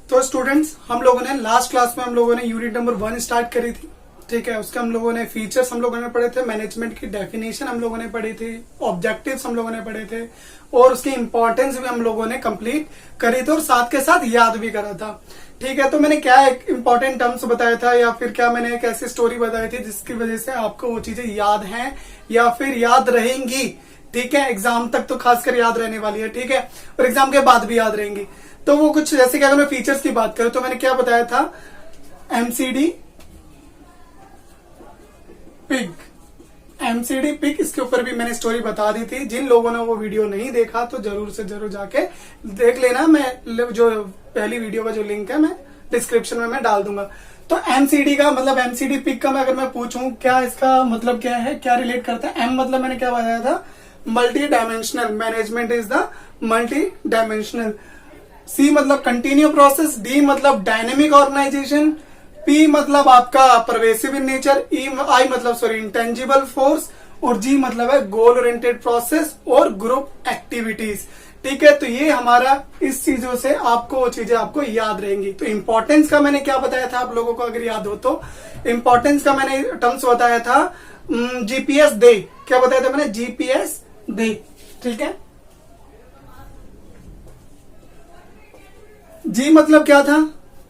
तो स्टूडेंट्स, हम लोगों ने लास्ट क्लास में हम लोगों ने यूनिट नंबर 1 स्टार्ट करी थी। ठीक है, उसके हम लोगों ने फीचर्स हम लोगों ने पढ़े थे, मैनेजमेंट की डेफिनेशन हम लोगों ने पढ़ी थी, ऑब्जेक्टिव्स हम लोगों ने पढ़े थे और उसकी इंपॉर्टेंस भी हम लोगों ने कंप्लीट करी थी और साथ के साथ याद भी करा था। ठीक है, तो मैंने क्या एक इंपॉर्टेंट टर्म्स बताया था या फिर क्या मैंने एक ऐसी स्टोरी बताई थी जिसकी वजह से आपको वो चीजें याद हैं या फिर याद रहेंगी। ठीक है, एग्जाम तक तो खासकर याद रहने वाली है। ठीक है, और एग्जाम के बाद भी याद रहेंगी। तो वो कुछ जैसे कि अगर मैं फीचर्स की बात करूं तो मैंने क्या बताया था, एमसीडी पिग, इसके ऊपर भी मैंने स्टोरी बता दी थी। जिन लोगों ने वो वीडियो नहीं देखा तो जरूर से जरूर जाके देख लेना। मैं जो पहली वीडियो का जो लिंक है मैं डिस्क्रिप्शन में मैं डाल दूंगा। तो एमसीडी का मतलब एमसीडी पिग का अगर मैं पूछूं क्या इसका मतलब क्या है, क्या रिलेट करता है। एम मतलब मैंने क्या बताया था, multi dimensional, management is the multi dimensional. C मतलब कंटिन्यू प्रोसेस, डी मतलब डायनेमिक ऑर्गेनाइजेशन, पी मतलब आपका परवेसिव इन नेचर, आई मतलब इंटेंजिबल फोर्स और जी मतलब है गोल ओरिएंटेड प्रोसेस और ग्रुप एक्टिविटीज। ठीक है, तो ये हमारा इस चीजों से आपको वो चीजें आपको याद रहेंगी। तो इंपॉर्टेंस का मैंने क्या बताया था आप लोगों को अगर याद हो तो, इंपॉर्टेंस का मैंने टर्म्स बताया था जीपीएस दे। क्या बताया था मैंने, जीपीएस दे। ठीक है, जी मतलब क्या था,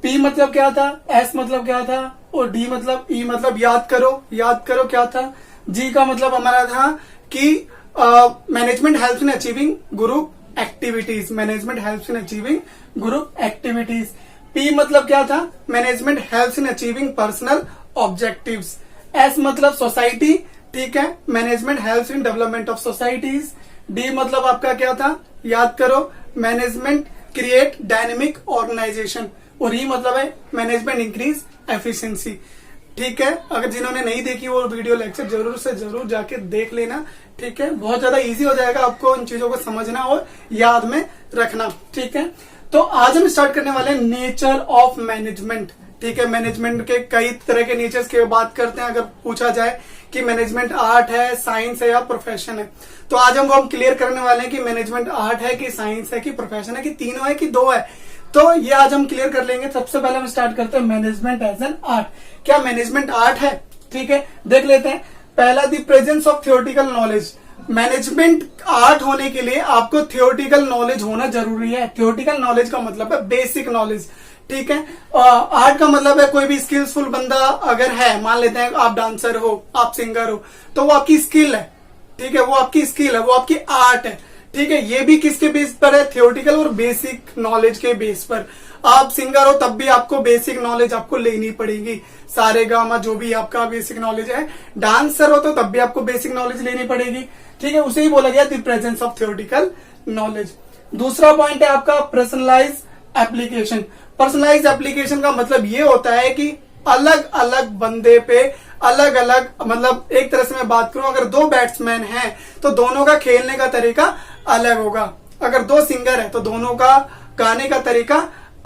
पी मतलब क्या था, एस मतलब क्या था और डी मतलब ई मतलब याद करो क्या था। जी का मतलब हमारा था कि management helps in achieving group activities, management helps in achieving group activities. P मतलब क्या था, management helps in achieving personal objectives. S मतलब सोसाइटी, ठीक है, management helps in development of societies. D मतलब आपका क्या था, याद करो, मैनेजमेंट क्रिएट डायनेमिक ऑर्गेनाइजेशन और ई मतलब है मैनेजमेंट इंक्रीज एफिशिएंसी। ठीक है, अगर जिन्होंने नहीं देखी वो वीडियो लेक्चर जरूर से जरूर जाके देख लेना। ठीक है, बहुत ज्यादा इजी हो जाएगा आपको इन चीजों को समझना और याद में रखना। ठीक है, तो आज हम स्टार्ट करने वाले हैं नेचर ऑफ मैनेजमेंट। ठीक है, मैनेजमेंट के कई तरह के नेचर्स की बात करते हैं। अगर पूछा जाए कि मैनेजमेंट आर्ट है, साइंस है या प्रोफेशन है, तो आज हम क्लियर करने वाले हैं कि मैनेजमेंट आर्ट है कि साइंस है कि प्रोफेशन है कि तीनों है कि दो है। तो ये आज हम क्लियर कर लेंगे। सबसे पहले हम स्टार्ट करते हैं मैनेजमेंट एज एन आर्ट। क्या मैनेजमेंट आर्ट है? ठीक है, देख लेते हैं। पहला, the presence of theoretical knowledge. Management art होने के लिए आपको थियोरेटिकल नॉलेज होना जरूरी है। थियोरेटिकल नॉलेज का मतलब है बेसिक नॉलेज। ठीक है, आर्ट का मतलब है कोई भी स्किलफुल बंदा अगर है, मान लेते हैं आप डांसर हो, आप सिंगर हो, तो वो आपकी स्किल है। ठीक है, वो आपकी स्किल है, वो आपकी आर्ट है। ठीक है, ये भी किसके बेस पर है, थियोरेटिकल और बेसिक नॉलेज के बेस पर। आप सिंगर हो तब भी आपको बेसिक नॉलेज आपको लेनी पड़ेगी, सारे गामा जो भी आपका बेसिक नॉलेज है। डांसर हो तो तब भी आपको बेसिक नॉलेज लेनी पड़ेगी। ठीक है, उसे ही बोला गया the presence of theoretical knowledge. दूसरा पॉइंट है आपका पर्सनलाइज एप्लीकेशन। पर्सनलाइज एप्लीकेशन का मतलब ये होता है कि अलग अलग बंदे पे अलग अलग, मतलब एक तरह से मैं बात करूं, अगर दो बैट्समैन हैं तो दोनों का खेलने का तरीका अलग होगा। अगर दो सिंगर है तो दोनों का गाने का तरीका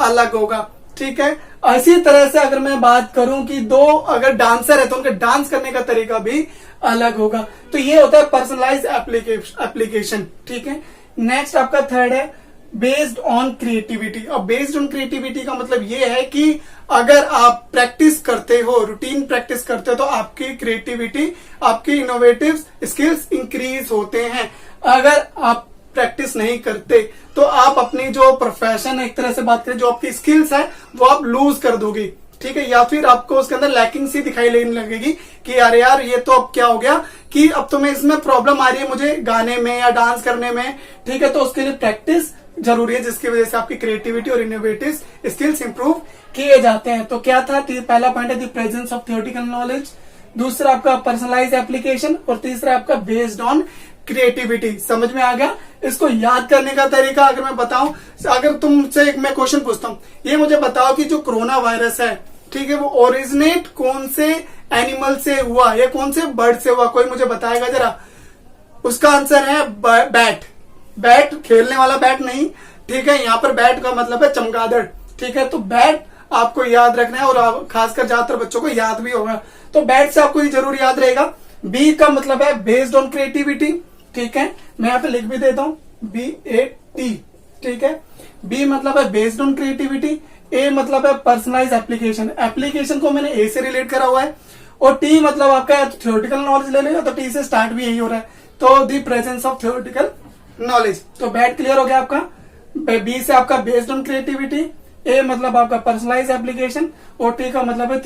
अलग होगा। ठीक है, इसी तरह से अगर मैं बात करूं कि दो अगर डांसर है तो उनका डांस करने का तरीका भी अलग होगा। तो ये होता है पर्सनलाइज एप्लीकेशन। ठीक है, नेक्स्ट आपका थर्ड है बेस्ड ऑन क्रिएटिविटी। अब बेस्ड ऑन क्रिएटिविटी का मतलब ये है कि अगर आप प्रैक्टिस करते हो, रूटीन प्रैक्टिस करते हो, तो आपकी क्रिएटिविटी, आपकी इनोवेटिव स्किल्स इंक्रीज होते हैं। अगर आप प्रैक्टिस नहीं करते तो आप अपनी जो प्रोफेशन है, एक तरह से बात करें, जो आपकी स्किल्स है वो आप लूज कर दोगे। ठीक है, या फिर आपको उसके अंदर लैकिंग सी दिखाई देने लगेगी कि यार ये तो अब क्या हो गया कि अब तो मैं इसमें प्रॉब्लम आ रही है मुझे गाने में या डांस करने में। ठीक है, तो उसके लिए प्रैक्टिस जरूरी है, जिसकी वजह से आपकी क्रिएटिविटी और इनोवेटिव स्किल्स इंप्रूव किए जाते हैं। तो क्या था, पहला पॉइंट है the presence of theoretical knowledge, दूसरा आपका पर्सनलाइज एप्लीकेशन और तीसरा आपका बेस्ड ऑन क्रिएटिविटी। समझ में आ गया? इसको याद करने का तरीका अगर मैं बताऊं, अगर तुमसे एक मैं क्वेश्चन पूछता हूं, ये मुझे बताओ कि जो कोरोना वायरस है, ठीक है, वो ओरिजिनेट कौन से एनिमल से हुआ या कौन से बर्ड से हुआ, कोई मुझे बताएगा जरा? उसका आंसर है बैट। बैट, खेलने वाला बैट नहीं। ठीक है, यहाँ पर बैट का मतलब है चमगादड़। ठीक है, तो बैट आपको याद रखना है और खासकर ज्यादातर बच्चों को याद भी होगा, तो बैट से आपको ये जरूर याद रहेगा। बी का मतलब है बेस्ड ऑन क्रिएटिविटी। ठीक है, मैं यहाँ पे लिख भी देता हूं, BAT। ठीक है, बी मतलब है बेस्ड ऑन क्रिएटिविटी, ए मतलब है पर्सनलाइज एप्लीकेशन, एप्लीकेशन को मैंने ए से रिलेट करा हुआ है, और टी मतलब आपका थ्योरेटिकल नॉलेज ले लेगा तो टी से स्टार्ट भी यही हो रहा है, तो the presence of theoretical knowledge. तो बैट क्लियर हो गया आपका। बी से आपका बेस्ड ऑन क्रिएटिविटी, ए मतलब आपका पर्सनलाइज एप्लीकेशन, और टी का मतलब है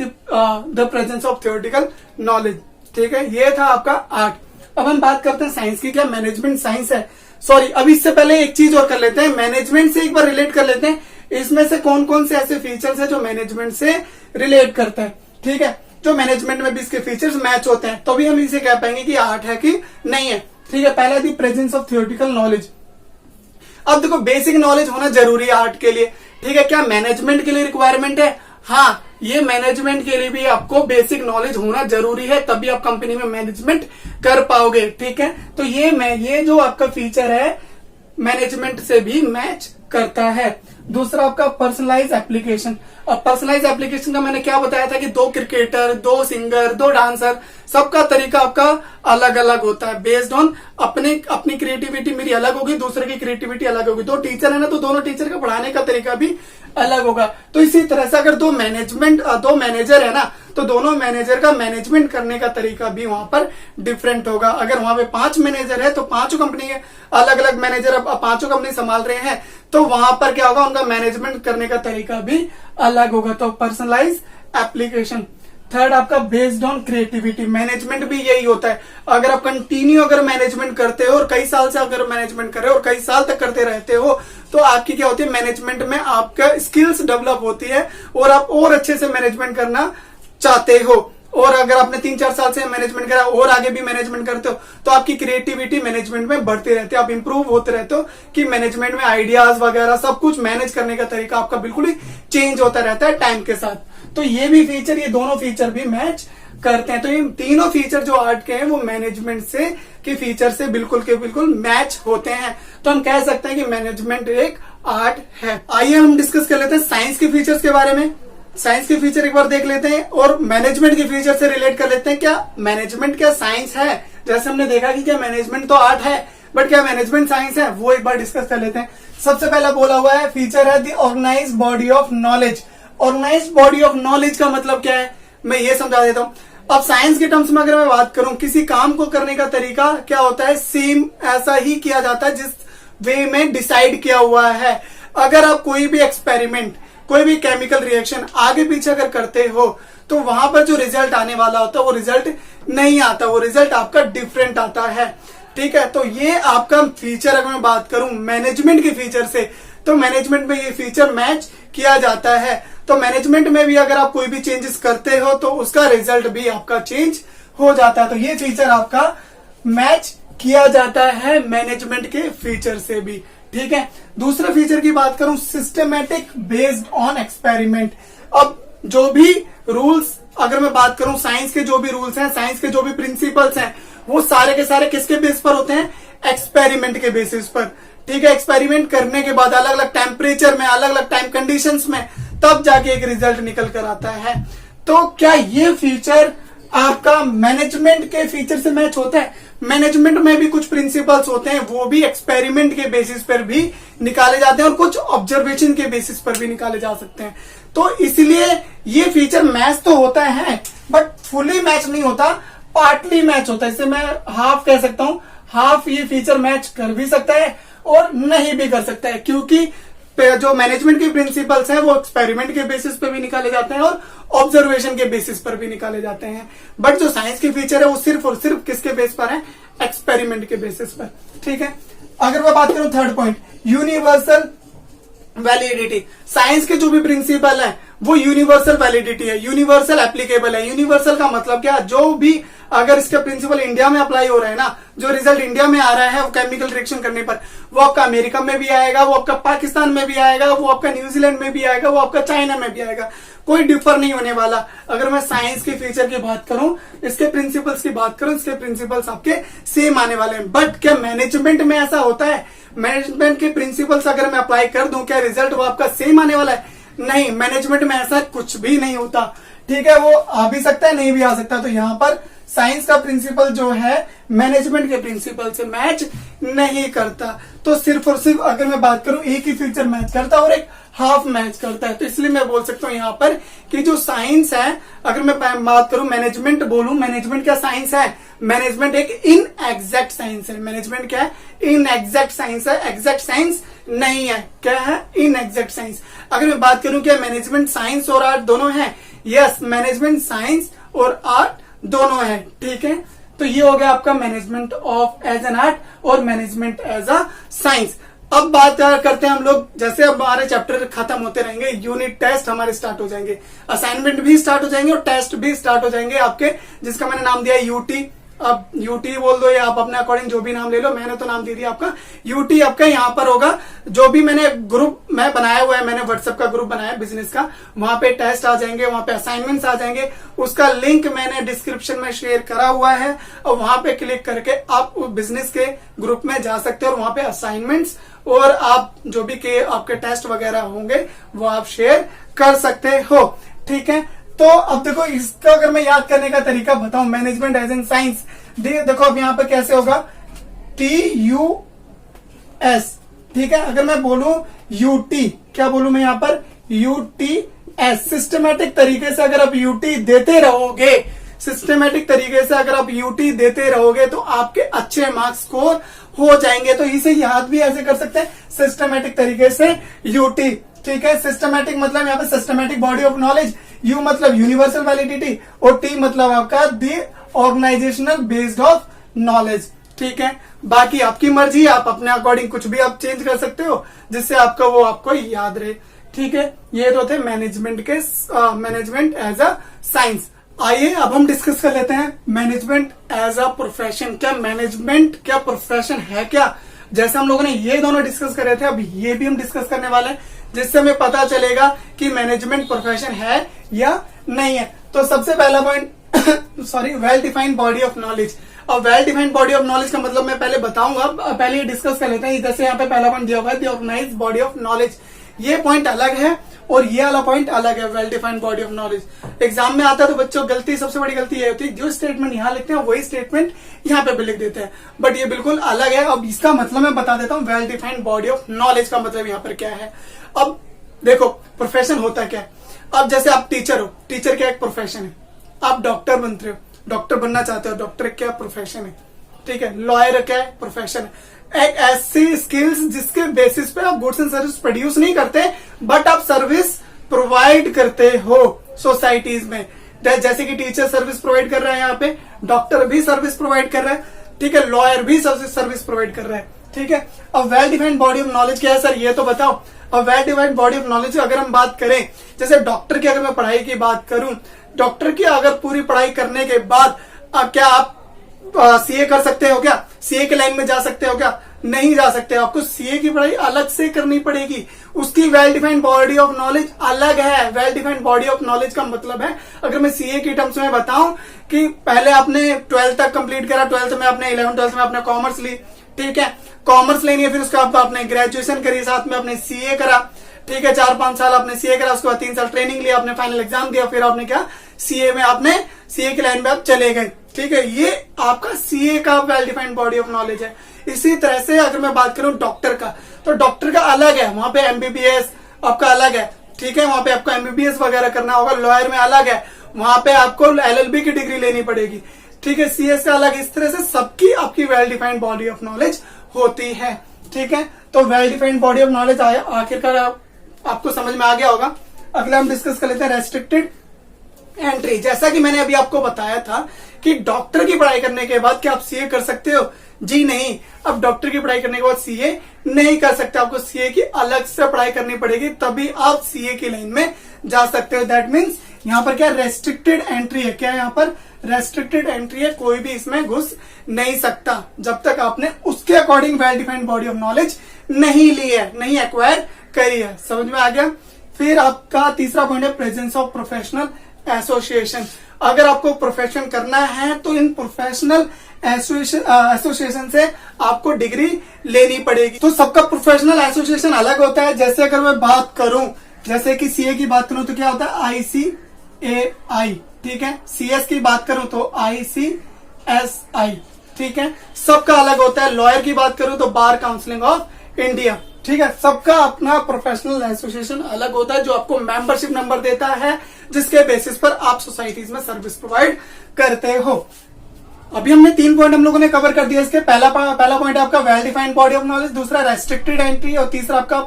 the presence of theoretical knowledge. ठीक है, ये था आपका आर्ट। अब हम बात करते हैं साइंस की। क्या मैनेजमेंट साइंस है? सॉरी, अब इससे पहले एक चीज और कर लेते हैं, मैनेजमेंट से एक बार रिलेट कर लेते हैं, इसमें से कौन कौन से ऐसे फीचर्स है जो मैनेजमेंट से रिलेट करते हैं। ठीक है, जो मैनेजमेंट में भी इसके फीचर्स मैच होते हैं, तो भी हम इसे कह पाएंगे कि आर्ट है कि नहीं है। ठीक है, पहला the presence of theoretical knowledge. अब देखो, बेसिक नॉलेज होना जरूरी है आर्ट के लिए। ठीक है, क्या मैनेजमेंट के लिए रिक्वायरमेंट है? हाँ, ये मैनेजमेंट के लिए भी आपको बेसिक नॉलेज होना जरूरी है, तभी आप कंपनी में मैनेजमेंट कर पाओगे। ठीक है, तो ये जो आपका फीचर है मैनेजमेंट से भी मैच करता है। दूसरा आपका पर्सनलाइज एप्लीकेशन। अब पर्सनलाइज एप्लीकेशन का मैंने क्या बताया था कि 2 क्रिकेटर, 2 सिंगर, 2 डांसर, सबका तरीका आपका अलग अलग होता है बेस्ड ऑन अपनी क्रिएटिविटी मेरी अलग होगी, दूसरे की क्रिएटिविटी अलग होगी। 2 टीचर है ना, तो दोनों टीचर का पढ़ाने का तरीका भी अलग होगा। तो इसी तरह से अगर 2 मैनेजर है ना, तो दोनों मैनेजर का मैनेजमेंट करने का तरीका भी वहां पर डिफरेंट होगा। अगर वहां पे 5 मैनेजर है तो 5 कंपनी है, अलग अलग मैनेजर अब 5 कंपनी संभाल रहे हैं, तो वहां पर क्या होगा, उनका मैनेजमेंट करने का तरीका भी अलग होगा। तो पर्सनलाइज एप्लीकेशन। थर्ड आपका बेस्ड ऑन क्रिएटिविटी। मैनेजमेंट भी यही होता है, अगर आप कंटिन्यू अगर मैनेजमेंट करते हो और कई साल से अगर मैनेजमेंट कर रहे हो और कई साल तक करते रहते हो, तो आपकी क्या होती है, मैनेजमेंट में आपका स्किल्स डेवलप होती है और आप और अच्छे से मैनेजमेंट करना चाहते हो। और अगर आपने 3-4 साल से मैनेजमेंट करा और आगे भी मैनेजमेंट करते हो, तो आपकी क्रिएटिविटी मैनेजमेंट में बढ़ती रहती है, आप इंप्रूव होते रहते हो कि मैनेजमेंट में आइडियाज वगैरह सब कुछ मैनेज करने का तरीका आपका बिल्कुल ही चेंज होता रहता है टाइम के साथ। तो ये भी फीचर, ये दोनों फीचर भी मैच करते हैं। तो ये तीनों फीचर जो आर्ट के हैं वो मैनेजमेंट से के फीचर से बिल्कुल के बिल्कुल मैच होते हैं। तो हम कह सकते हैं कि मैनेजमेंट एक आर्ट है। आइए हम डिस्कस कर लेते हैं साइंस के फीचर्स के बारे में। साइंस के फीचर एक बार देख लेते हैं और मैनेजमेंट के फीचर से रिलेट कर लेते हैं। क्या मैनेजमेंट क्या साइंस है? जैसे हमने देखा कि क्या मैनेजमेंट तो आर्ट है, बट क्या मैनेजमेंट साइंस है, वो एक बार डिस्कस कर लेते हैं। सबसे पहला बोला हुआ है फीचर है the organised body of knowledge. Organised body of knowledge का मतलब क्या है, मैं ये समझा देता हूं। अब साइंस के टर्म्स में अगर मैं बात करूं, किसी काम को करने का तरीका क्या होता है, सेम ऐसा ही किया जाता है जिस वे में डिसाइड किया हुआ है। अगर आप कोई भी एक्सपेरिमेंट, कोई भी केमिकल रिएक्शन आगे पीछे अगर करते हो, तो वहां पर जो रिजल्ट आने वाला होता है वो रिजल्ट नहीं आता, वो रिजल्ट आपका डिफरेंट आता है। ठीक है, तो ये आपका फीचर अगर मैं बात करूं मैनेजमेंट के फीचर से, तो मैनेजमेंट में ये फीचर मैच किया जाता है। तो मैनेजमेंट में भी अगर आप कोई भी चेंजेस करते हो तो उसका रिजल्ट भी आपका चेंज हो जाता है। तो ये फीचर आपका मैच किया जाता है मैनेजमेंट के फीचर से भी। ठीक है, दूसरे फीचर की बात करूं, सिस्टमैटिक बेस्ड ऑन एक्सपेरिमेंट। अब जो भी रूल्स, अगर मैं बात करूं साइंस के जो भी रूल्स हैं, साइंस के जो भी प्रिंसिपल्स हैं, वो सारे के सारे किसके बेस पर होते हैं, एक्सपेरिमेंट के बेसिस पर। ठीक है, एक्सपेरिमेंट करने के बाद अलग अलग टेम्परेचर में, अलग अलग टाइम कंडीशंस में, तब जाके एक रिजल्ट निकल कर आता है। तो क्या ये फीचर आपका मैनेजमेंट के फीचर से मैच होता है? मैनेजमेंट में भी कुछ प्रिंसिपल्स होते हैं, वो भी एक्सपेरिमेंट के बेसिस पर भी निकाले जाते हैं और कुछ ऑब्जर्वेशन के बेसिस पर भी निकाले जा सकते हैं। तो इसलिए ये फीचर मैच तो होता है, बट फुली मैच नहीं होता, पार्टली मैच होता है। इसे मैं हाफ कह सकता हूं, हाफ ये फीचर मैच कर भी सकता है और नहीं भी कर सकता है, क्योंकि जो मैनेजमेंट के प्रिंसिपल्स हैं वो एक्सपेरिमेंट के बेसिस पे भी निकाले जाते हैं और ऑब्जर्वेशन के बेसिस पर भी निकाले जाते हैं। बट जो साइंस के फीचर है वो सिर्फ और सिर्फ किसके बेस पर है, एक्सपेरिमेंट के बेसिस पर। ठीक है, अगर मैं बात करूं third point, universal validity. Science के जो भी प्रिंसिपल है वो यूनिवर्सल वैलिडिटी है, यूनिवर्सल एप्लीकेबल है। यूनिवर्सल का मतलब क्या, जो भी अगर इसका प्रिंसिपल इंडिया में अप्लाई हो रहा है ना, जो रिजल्ट इंडिया में आ रहा है वो केमिकल रिएक्शन करने पर, वो आपका अमेरिका में भी आएगा, वो आपका पाकिस्तान में भी आएगा, वो आपका न्यूजीलैंड में भी आएगा, वो आपका चाइना में भी आएगा, कोई डिफर नहीं होने वाला। अगर मैं साइंस के फीचर की बात करूं, इसके प्रिंसिपल्स की बात करूं, इसके प्रिंसिपल्स आपके सेम आने वाले हैं। बट क्या मैनेजमेंट में ऐसा होता है, मैनेजमेंट के प्रिंसिपल्स अगर मैं अप्लाई कर दूं, क्या रिजल्ट वो आपका सेम आने वाला है? नहीं, मैनेजमेंट में ऐसा कुछ भी नहीं होता। ठीक है, वो आ भी सकता है, नहीं भी आ सकता। तो यहाँ पर साइंस का प्रिंसिपल जो है मैनेजमेंट के प्रिंसिपल से मैच नहीं करता। तो सिर्फ और सिर्फ अगर मैं बात करूं एक ही फीचर मैच करता है और एक हाफ मैच करता है। तो इसलिए मैं बोल सकता हूं यहां पर कि जो साइंस है, अगर मैं बात करूं मैनेजमेंट बोलूं, मैनेजमेंट क्या साइंस है? मैनेजमेंट एक इन एग्जैक्ट साइंस है। मैनेजमेंट क्या है? इन एग्जैक्ट साइंस है, एग्जैक्ट साइंस नहीं है। क्या है? In exact science. अगर मैं बात करूं क्या मैनेजमेंट साइंस और आर्ट दोनों है? यस, मैनेजमेंट साइंस और आर्ट दोनों है। ठीक है, तो ये हो गया आपका management of as an art और मैनेजमेंट एज अ साइंस। अब बात करते हैं हम लोग, जैसे अब हमारे चैप्टर खत्म होते रहेंगे, यूनिट टेस्ट हमारे स्टार्ट हो जाएंगे, असाइनमेंट भी स्टार्ट हो जाएंगे और टेस्ट भी स्टार्ट हो जाएंगे आपके, जिसका मैंने नाम दिया है यूटी। अब यूटी बोल दो या आप अपने अकॉर्डिंग जो भी नाम ले लो, मैंने तो नाम दे दिया आपका यूटी। आपका यहाँ पर होगा जो भी मैंने ग्रुप में बनाया हुआ है, मैंने व्हाट्सएप का ग्रुप बनाया बिजनेस का, वहां पे टेस्ट आ जाएंगे, वहां पे असाइनमेंट्स आ जाएंगे। उसका लिंक मैंने डिस्क्रिप्शन में शेयर करा हुआ है और वहां पे क्लिक करके आप बिजनेस के ग्रुप में जा सकते हो और वहां पे असाइनमेंट्स और आप जो भी के आपके टेस्ट वगैरह होंगे वो आप शेयर कर सकते हो। ठीक है, तो अब देखो इसका अगर मैं याद करने का तरीका बताऊं, मैनेजमेंट एज एन साइंस, देखो अब यहाँ पे कैसे होगा, TUS। ठीक है, अगर मैं बोलूं UT, क्या बोलूं मैं यहाँ पर? UTS। सिस्टमेटिक तरीके से अगर आप UT देते रहोगे, सिस्टमेटिक तरीके से अगर आप UT देते रहोगे तो आपके अच्छे मार्क्स स्कोर हो जाएंगे। तो इसे याद भी ऐसे कर सकते हैं, सिस्टमेटिक तरीके से UT। ठीक है, सिस्टमेटिक मतलब यहाँ पे systematic body of knowledge, you मतलब यूनिवर्सल वैलिडिटी और टी मतलब आपका दी ऑर्गेनाइजेशनल बेस्ड ऑफ नॉलेज। ठीक है, बाकी आपकी मर्जी, आप अपने अकॉर्डिंग कुछ भी आप चेंज कर सकते हो जिससे आपका वो आपको याद रहे। ठीक है, ये तो थे मैनेजमेंट के मैनेजमेंट एज अ साइंस। आइए अब हम डिस्कस कर लेते हैं मैनेजमेंट एज अ प्रोफेशन। क्या मैनेजमेंट क्या प्रोफेशन है क्या? जैसे हम लोगों ने ये दोनों डिस्कस कर रहे थे, अब ये भी हम डिस्कस करने वाले हैं, जिससे हमें पता चलेगा कि मैनेजमेंट प्रोफेशन है या नहीं है। तो सबसे पहला point sorry, well defined body of knowledge. और well defined body of knowledge का मतलब मैं पहले बताऊंगा, पहले ये डिस्कस कर लेते हैं। जैसे यहाँ पे पहला पॉइंट दिया हुआ है the organised body of knowledge, ये पॉइंट अलग है और ये वाला पॉइंट अलग है, well defined body of knowledge. Exam में आता है तो बच्चों गलती, सबसे बड़ी गलती ये होती है, जो स्टेटमेंट यहाँ लिखते हैं वही स्टेटमेंट यहाँ पे भी लिख देते हैं, बट ये बिल्कुल अलग है। अब इसका मतलब मैं बता देता हूँ, well defined body of knowledge का मतलब यहाँ पर क्या है। अब देखो प्रोफेशन होता क्या है। अब जैसे आप टीचर हो, टीचर क्या एक प्रोफेशन है। आप डॉक्टर बनते हो, डॉक्टर बनना चाहते हो, डॉक्टर क्या प्रोफेशन है। ठीक है, लॉयर क्या है? प्रोफेशन है। एक ऐसी स्किल्स जिसके बेसिस पे आप गुड्स एंड सर्विस प्रोड्यूस नहीं करते, बट आप सर्विस प्रोवाइड करते हो सोसाइटीज में। जैसे कि टीचर सर्विस प्रोवाइड कर रहा है, यहाँ पे डॉक्टर भी सर्विस प्रोवाइड कर रहा है। ठीक है, लॉयर भी सर्विस प्रोवाइड कर रहा है। ठीक है, अब well defined body of knowledge क्या है सर, ये तो बताओ। अब well defined body of knowledge अगर हम बात करें, जैसे डॉक्टर की अगर मैं पढ़ाई की बात करूं, डॉक्टर की अगर पूरी पढ़ाई करने के बाद क्या आप सीए कर सकते हो क्या? सीए के लाइन में जा सकते हो क्या? नहीं जा सकते। आपको सीए की पढ़ाई अलग से करनी पड़ेगी, उसकी well defined body of knowledge अलग है। Well defined body of knowledge का मतलब है, अगर मैं सीए की टर्म्स में बताऊं कि पहले आपने 12th तक कंप्लीट करा, 12th में आपने 11th 12th में आपने कॉमर्स ली। ठीक है, कॉमर्स लेनी है, फिर उसके बाद आपने ग्रेजुएशन करी, साथ में आपने सीए करा। ठीक है, 4-5 साल आपने सीए करा, उसके बाद 3 साल ट्रेनिंग लिया, आपने फाइनल एग्जाम दिया, फिर आपने क्या सीए में आपने सीए की लाइन में आप चले गए। ठीक है, ये आपका सीए का well defined body of knowledge है। इसी तरह से अगर मैं बात करूं डॉक्टर का, तो डॉक्टर का अलग है, वहां पे एमबीबीएस आपका अलग है। ठीक है, वहां पे आपको एमबीबीएस वगैरह करना होगा। लॉयर में अलग है, वहां पे आपको एलएलबी की डिग्री लेनी पड़ेगी। ठीक है, सीएस का अलग। इस तरह से सबकी आपकी well defined body of knowledge होती है। ठीक है, तो well defined body of knowledge आखिरकार आपको समझ में आ गया होगा। अगला हम डिस्कस कर लेते हैं रेस्ट्रिक्टेड एंट्री। जैसा कि मैंने अभी आपको बताया था कि डॉक्टर की पढ़ाई करने के बाद क्या आप सीए कर सकते हो? जी नहीं, अब डॉक्टर की पढ़ाई करने के बाद सीए नहीं कर सकते, आपको सीए की अलग से पढ़ाई करनी पड़ेगी, तभी आप सीए की लाइन में जा सकते हो। दैट मीन्स यहाँ पर क्या रेस्ट्रिक्टेड एंट्री है। क्या यहाँ पर रेस्ट्रिक्टेड एंट्री है, कोई भी इसमें घुस नहीं सकता जब तक आपने उसके according well defined body of knowledge नहीं ली है, नहीं एक्वायर करी है। समझ में आ गया। फिर आपका तीसरा पॉइंट है प्रेजेंस ऑफ प्रोफेशनल एसोसिएशन। अगर आपको प्रोफेशन करना है तो इन प्रोफेशनल एसोसिएशन से आपको डिग्री लेनी पड़ेगी। तो सबका प्रोफेशनल एसोसिएशन अलग होता है। जैसे अगर मैं बात करूं, जैसे कि सीए की बात करूं तो क्या होता है ICAI। ठीक है। CS की बात करूं तो ICSI, ठीक है। सबका अलग होता है। लॉयर की बात करूं तो बार काउंसिलिंग ऑफ इंडिया, ठीक है। सबका अपना प्रोफेशनल एसोसिएशन अलग होता है जो आपको मेंबरशिप नंबर देता है, जिसके बेसिस पर आप सोसाइटीज में सर्विस प्रोवाइड करते हो। अभी हमने 3 पॉइंट हम लोगों ने कवर कर दिया। इसके पहला पॉइंट है आपका well defined body of knowledge, दूसरा रेस्ट्रिक्टेड एंट्री और तीसरा आपका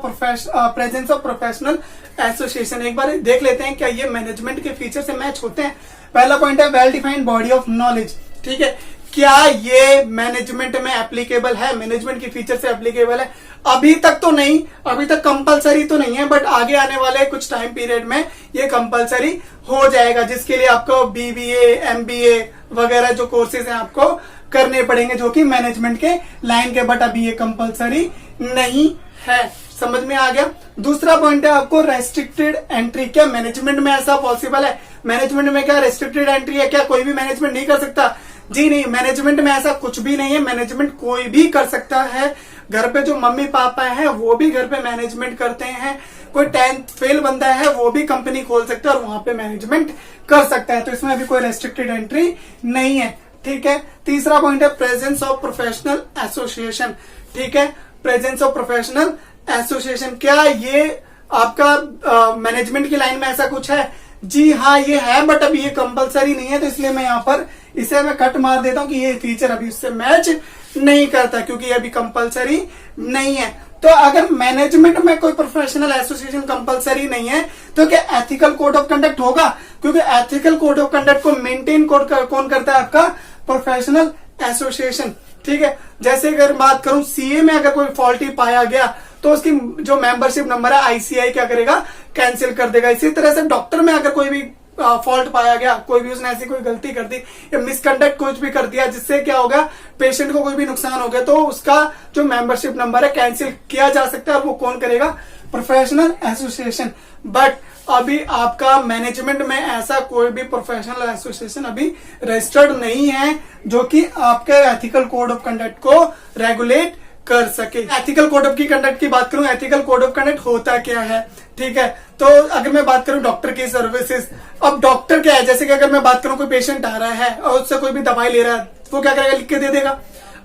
प्रेजेंस ऑफ प्रोफेशनल एसोसिएशन। एक बार देख लेते हैं क्या ये मैनेजमेंट के फीचर से मैच होते हैं। पहला पॉइंट है well defined body of knowledge, ठीक है। क्या ये मैनेजमेंट में एप्लीकेबल है, मैनेजमेंट की फीचर से एप्लीकेबल है? अभी तक तो नहीं, अभी तक कंपलसरी तो नहीं है, बट आगे आने वाले कुछ टाइम पीरियड में ये कंपलसरी हो जाएगा, जिसके लिए आपको BBA MBA वगैरह जो कोर्सेज हैं आपको करने पड़ेंगे जो कि मैनेजमेंट के लाइन के, बट अभी ये कंपलसरी नहीं है। समझ में आ गया। दूसरा पॉइंट है आपको रेस्ट्रिक्टेड एंट्री। क्या मैनेजमेंट में ऐसा पॉसिबल है? मैनेजमेंट में क्या रेस्ट्रिक्टेड एंट्री है? क्या कोई भी मैनेजमेंट नहीं कर सकता? जी नहीं, मैनेजमेंट में ऐसा कुछ भी नहीं है। मैनेजमेंट कोई भी कर सकता है। घर पे जो मम्मी पापा हैं वो भी घर पे मैनेजमेंट करते हैं। कोई 10th फेल बंदा है वो भी कंपनी खोल सकता है और वहां पे मैनेजमेंट कर सकता है। तो इसमें अभी कोई रेस्ट्रिक्टेड एंट्री नहीं है, ठीक है। तीसरा पॉइंट है प्रेजेंस ऑफ प्रोफेशनल एसोसिएशन, ठीक है। प्रेजेंस ऑफ प्रोफेशनल एसोसिएशन, क्या ये आपका मैनेजमेंट की लाइन में ऐसा कुछ है? जी हाँ, ये है, बट अभी ये कंपलसरी नहीं है, तो इसलिए मैं यहाँ पर इसे मैं कट मार देता हूँ कि ये फीचर अभी उससे मैच नहीं करता, क्योंकि ये अभी कंपलसरी नहीं है। तो अगर मैनेजमेंट में कोई प्रोफेशनल एसोसिएशन कंपलसरी नहीं है तो क्या एथिकल कोड ऑफ कंडक्ट होगा? क्योंकि एथिकल कोड ऑफ कंडक्ट को मेंटेन कौन करता है? आपका प्रोफेशनल एसोसिएशन, ठीक है। जैसे अगर बात करूं CA में अगर कोई फॉल्टी पाया गया तो उसकी जो मेंबरशिप नंबर है ICI क्या करेगा? कैंसिल कर देगा। इसी तरह से डॉक्टर में अगर कोई भी फॉल्ट पाया गया, कोई भी उसने ऐसी कोई गलती कर दी या मिसकंडक्ट कुछ भी कर दिया जिससे क्या होगा, पेशेंट को कोई भी नुकसान हो गया, तो उसका जो मेंबरशिप नंबर है कैंसिल किया जा सकता है और वो कौन करेगा? Professional association. बट अभी आपका मैनेजमेंट में ऐसा कोई भी प्रोफेशनल एसोसिएशन अभी रजिस्टर्ड नहीं है जो कि आपके एथिकल कोड ऑफ कंडक्ट को रेगुलेट कर सके। एथिकल कोड ऑफ कंडक्ट की बात करूं, एथिकल कोड ऑफ कंडक्ट होता क्या है, ठीक है। तो अगर मैं बात करूं डॉक्टर की सर्विसेज, अब डॉक्टर क्या है, जैसे कि अगर मैं बात करूं कोई पेशेंट आ रहा है और उससे कोई भी दवाई ले रहा है, वो क्या करेगा? लिख के दे देगा।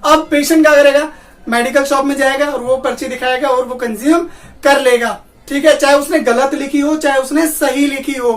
अब पेशेंट क्या करेगा? मेडिकल शॉप में जाएगा और वो पर्ची दिखाएगा और वो कंज्यूम कर लेगा, ठीक है। चाहे उसने गलत लिखी हो चाहे उसने सही लिखी हो,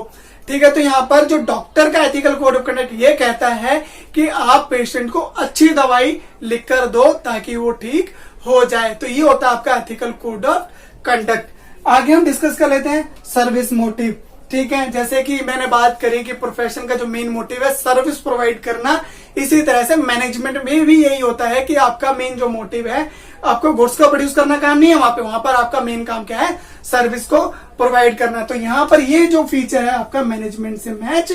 ठीक है। तो यहाँ पर जो डॉक्टर का एथिकल कोड ऑफ कंडक्ट ये कहता है कि आप पेशेंट को अच्छी दवाई लिख कर दो ताकि वो ठीक हो जाए। तो ये होता है आपका एथिकल कोड ऑफ कंडक्ट। आगे हम डिस्कस कर लेते हैं सर्विस मोटिव, ठीक है। जैसे कि मैंने बात करी कि प्रोफेशन का जो मेन मोटिव है सर्विस प्रोवाइड करना, इसी तरह से मैनेजमेंट में भी यही होता है कि आपका मेन जो मोटिव है, आपको गुड्स को प्रोड्यूस करना काम नहीं है वहां पर आपका मेन काम क्या है? सर्विस को प्रोवाइड करना। तो यहाँ पर ये जो फीचर है आपका मैनेजमेंट से मैच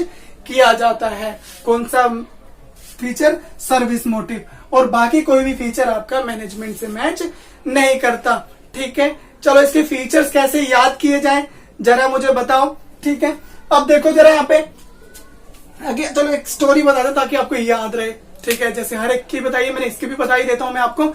किया जाता है। कौन सा फीचर? Service motive. और बाकी कोई भी फीचर आपका मैनेजमेंट से मैच नहीं करता, ठीक है। चलो इसके फीचर्स कैसे याद किए जाएं जरा मुझे बताओ, ठीक है। अब देखो जरा यहाँ पे आगे, चलो एक स्टोरी बता दो ताकि आपको याद रहे, ठीक है। जैसे हर एक की बताइए, मैंने इसकी भी बता ही देता हूं मैं आपको।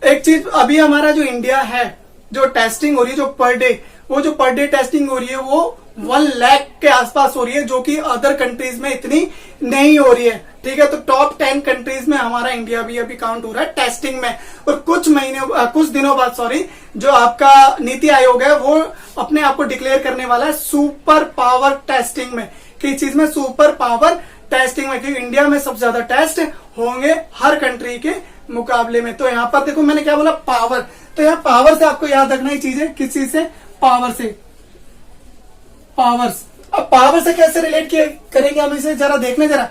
एक चीज, अभी हमारा जो इंडिया है, जो टेस्टिंग हो रही है जो पर डे, वो जो पर डे टेस्टिंग हो रही है वो 1 लाख के आसपास हो रही है, जो कि अदर कंट्रीज में इतनी नहीं हो रही है, ठीक है। तो टॉप 10 कंट्रीज में हमारा इंडिया भी अभी काउंट हो रहा है टेस्टिंग में। और कुछ दिनों बाद जो आपका नीति आयोग है वो अपने आप को डिक्लेयर करने वाला है सुपर पावर टेस्टिंग में। किस चीज में? सुपर पावर टेस्टिंग में, क्योंकि इंडिया में सबसे ज्यादा टेस्ट होंगे हर कंट्री के मुकाबले में। तो यहाँ पर देखो मैंने क्या बोला? पावर। तो यहाँ पावर से आपको याद रखना ही चीज है। किस चीज से? पावर से। पावर्स। अब पावर से कैसे रिलेट करेंगे हम इसे जरा देखने जरा।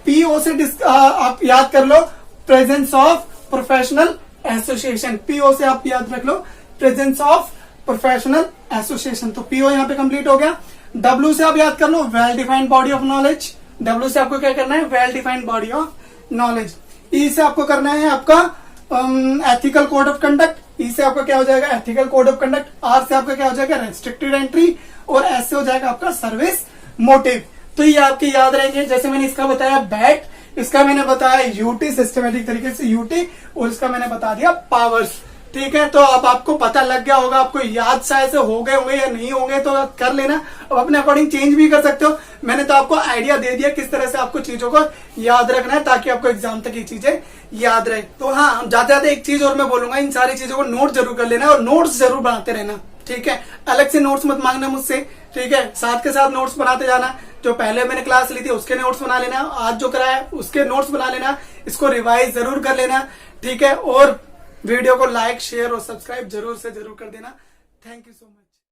पीओ से आप याद कर लो, presence of professional association. PO से आप याद रख लो, प्रेजेंस ऑफ प्रोफेशनल एसोसिएशन। तो पीओ यहाँ पे कंप्लीट हो गया। डब्ल्यू से आप याद कर लो, well defined body of knowledge. W से आपको क्या करना है? Well defined body of knowledge. E से आपको करना है आपका ethical code of conduct. E से आपका क्या हो जाएगा? Ethical code of conduct. R से आपका क्या हो जाएगा? Restricted entry. और एस से हो जाएगा आपका सर्विस मोटिव। तो ये आपके याद रहेंगे। जैसे मैंने इसका बताया बैट, इसका मैंने बताया यूटी, सिस्टमेटिक तरीके से यूटी, और इसका मैंने बता दिया पावर्स। ठीक है, तो अब आपको पता लग गया होगा, आपको याद शायद से हो गए होंगे या नहीं होंगे तो कर लेना, अब अपने अकॉर्डिंग चेंज भी कर सकते हो। मैंने तो आपको आइडिया दे दिया किस तरह से आपको चीजों को याद रखना है ताकि आपको एग्जाम तक ये चीजें याद रहे। तो हाँ, जाते जाते एक चीज और मैं बोलूंगा, इन सारी चीजों को नोट जरूर कर लेना और नोट्स जरूर बनाते रहना। ठीक है, अलग से नोट्स मत मांगना मुझसे। ठीक है, साथ के साथ नोट्स बनाते जाना। जो पहले मैंने क्लास ली थी उसके नोट्स बना लेना, आज जो कराया उसके नोट्स बना लेना, इसको रिवाइज जरूर कर लेना। ठीक है, और वीडियो को लाइक, शेयर और सब्सक्राइब जरूर से जरूर कर देना। Thank you so much.